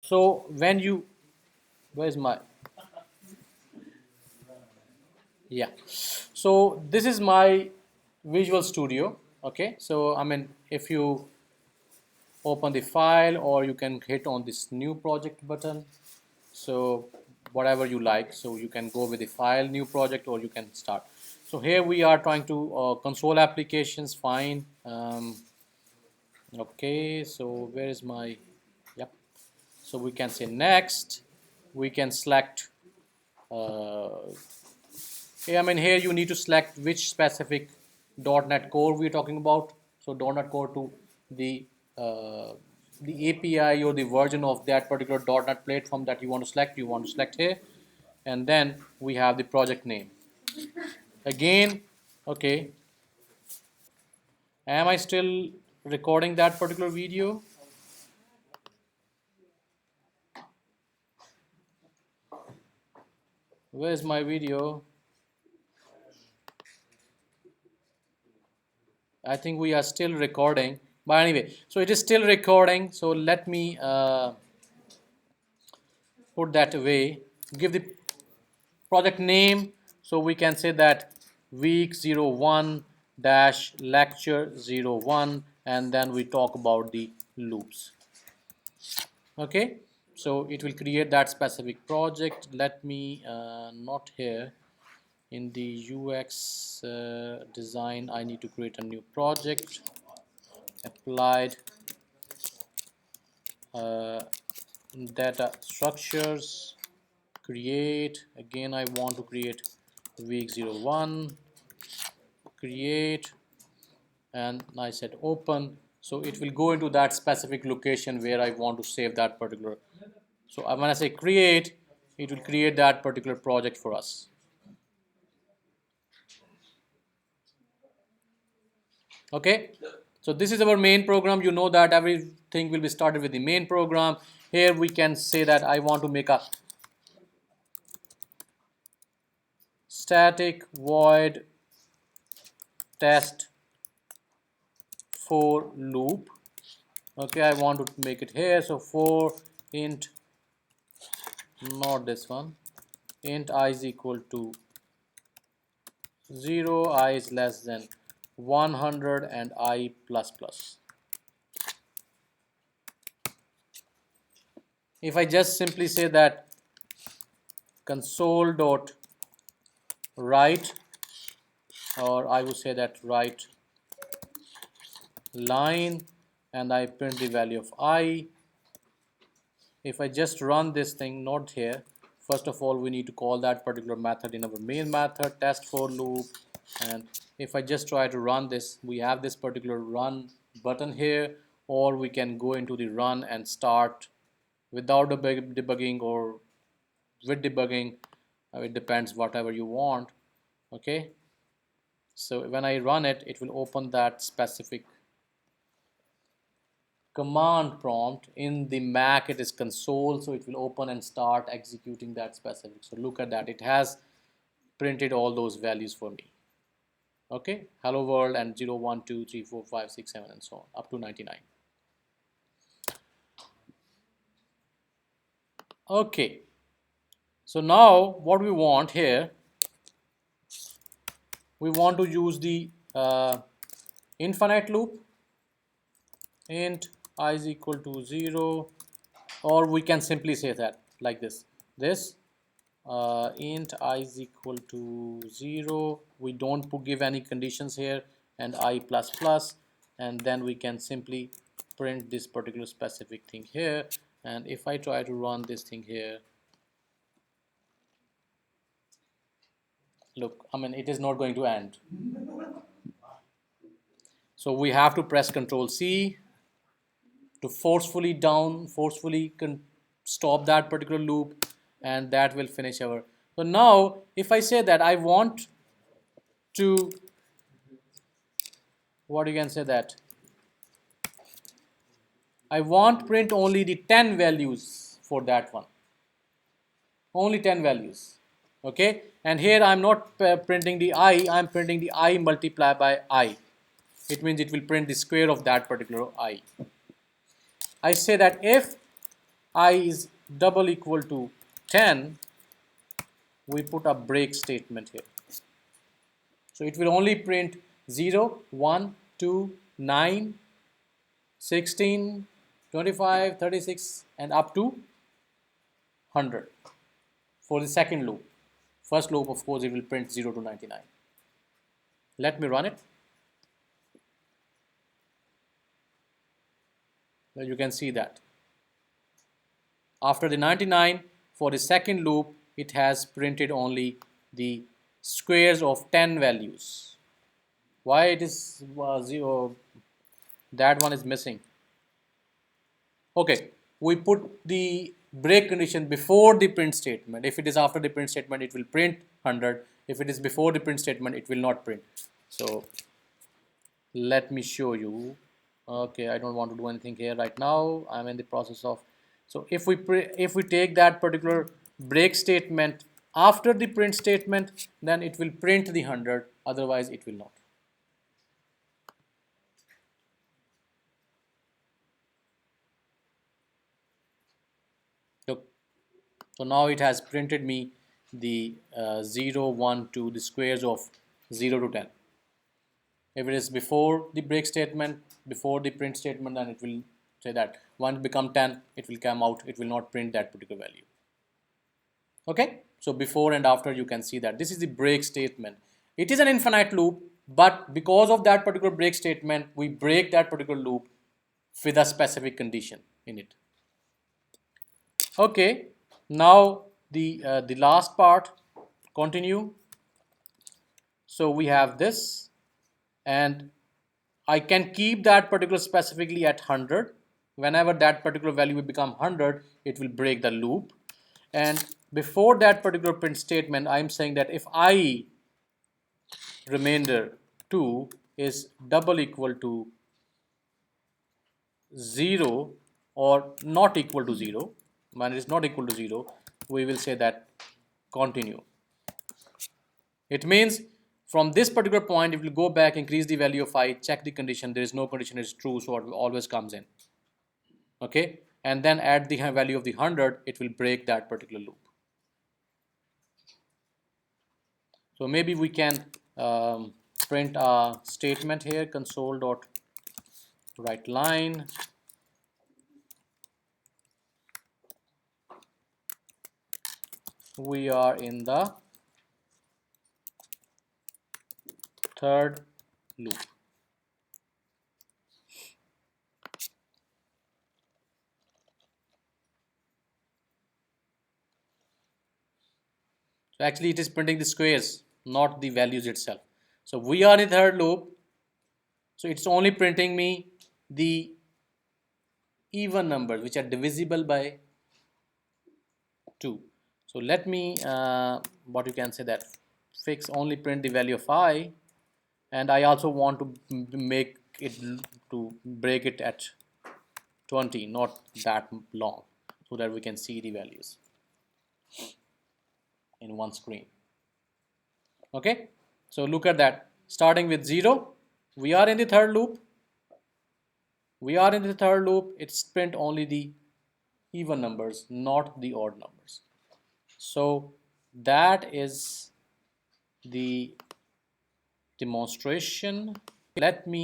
So when you, where's my, yeah, so this is my Visual Studio. Okay, so I mean, if you open the file, or you can hit on this new project button, so whatever you like, so you can go with the file, new project, or you can start. So here we are trying to console applications, fine. Okay, so where is my, yep, so we can say next, we can select yeah, I mean, here you need to select which specific .NET Core we're talking about. So .NET Core to the uh, the API or the version of that particular .NET platform that you want to select. You want to select here, and then we have the project name. Again, okay. Am I still recording that particular video? Where's my video? I think we are still recording. But anyway, so it is still recording. So let me put that away. Give the project name, so we can say that week 01 dash lecture 01, and then we talk about the loops. Okay, so it will create that specific project. Let me not here in the UX design, I need to create a new project. Applied uh, data structures, create. Again, I want to create week 01, create, and I said open. So it will go into that specific location where I want to save that particular. So when I say create, it will create that particular project for us. Okay, so this is our main program. You know that everything will be started with the main program. Here we can say that I want to make a static void test for loop. Okay, I want to make it here. So for int, not this one, int I is equal to 0, I is less than 100, and I plus plus. If I just simply say that console dot write, or I would say that write line, and I print the value of I. If I just run this thing, not here, first of all we need to call that particular method in our main method, test for loop. And if I just try to run this, we have this particular run button here, or we can go into the run and start without debugging or with debugging. It depends whatever you want. Okay, so when I run it, it will open that specific command prompt. In the Mac it is console, so it will open and start executing that specific. So look at that, it has printed all those values for me. Okay, hello world and 0 1 2 3 4 5 6 7 and so on up to 99. Okay, so now what we want here, we want to use the infinite loop. Int I is equal to 0, or we can simply say that like this int I is equal to 0, we don't give any conditions here, and I plus plus, and then we can simply print this particular specific thing here. And if I try to run this thing here, look, I mean, it is not going to end. So we have to press Control C to forcefully stop that particular loop, and that will finish our. So now if I say that I want to, what you can say that I want print only the 10 values for that one, only 10 values. Okay, and here I'm not printing the I, I'm printing the I multiplied by I. It means it will print the square of that particular I say that if I is double equal to 10, we put a break statement here. So it will only print 0, 1, 2, 9, 16, 25, 36 and up to 100 for the second loop. First loop, of course, it will print 0 to 99. Let me run it. Now you can see that after the 99, for the second loop, it has printed only the squares of 10 values. Why it is 0? That one is missing. Okay, we put the break condition before the print statement. If it is after the print statement, it will print 100. If it is before the print statement, it will not print. So let me show you. Okay, I don't want to do anything here right now. I'm in the process of. So if we take that particular break statement after the print statement, then it will print the 100. Otherwise, it will not. Look. So now it has printed me the 0, 1, 2, the squares of 0 to 10. If it is before the break statement, before the print statement, then it will say that 1 become 10, it will come out, it will not print that particular value. Okay, so before and after you can see that this is the break statement. It is an infinite loop, but because of that particular break statement, we break that particular loop with a specific condition in it. Okay, now the last part, continue. So we have this, and I can keep that particular specifically at 100. Whenever that particular value will become 100, it will break the loop. And before that particular print statement, I'm saying that if I remainder 2 is double equal to 0 or not equal to 0, when it is not equal to 0, we will say that continue. It means from this particular point, it will go back, increase the value of I, check the condition, there is no condition, it's true, so it always comes in. Okay, and then add the value of the 100, it will break that particular loop. So maybe we can print a statement here, console.writeLine. We are in the third loop. So actually it is printing the squares, not the values itself. So we are in the third loop. So it's only printing me the even numbers which are divisible by 2. So let me, what you can say that fix only print the value of I, and I also want to make it to break it at 20, not that long, so that we can see the values in one screen. Okay, so look at that. Starting with 0, we are in the third loop. It's print only the even numbers, not the odd numbers. So that is the demonstration. Let me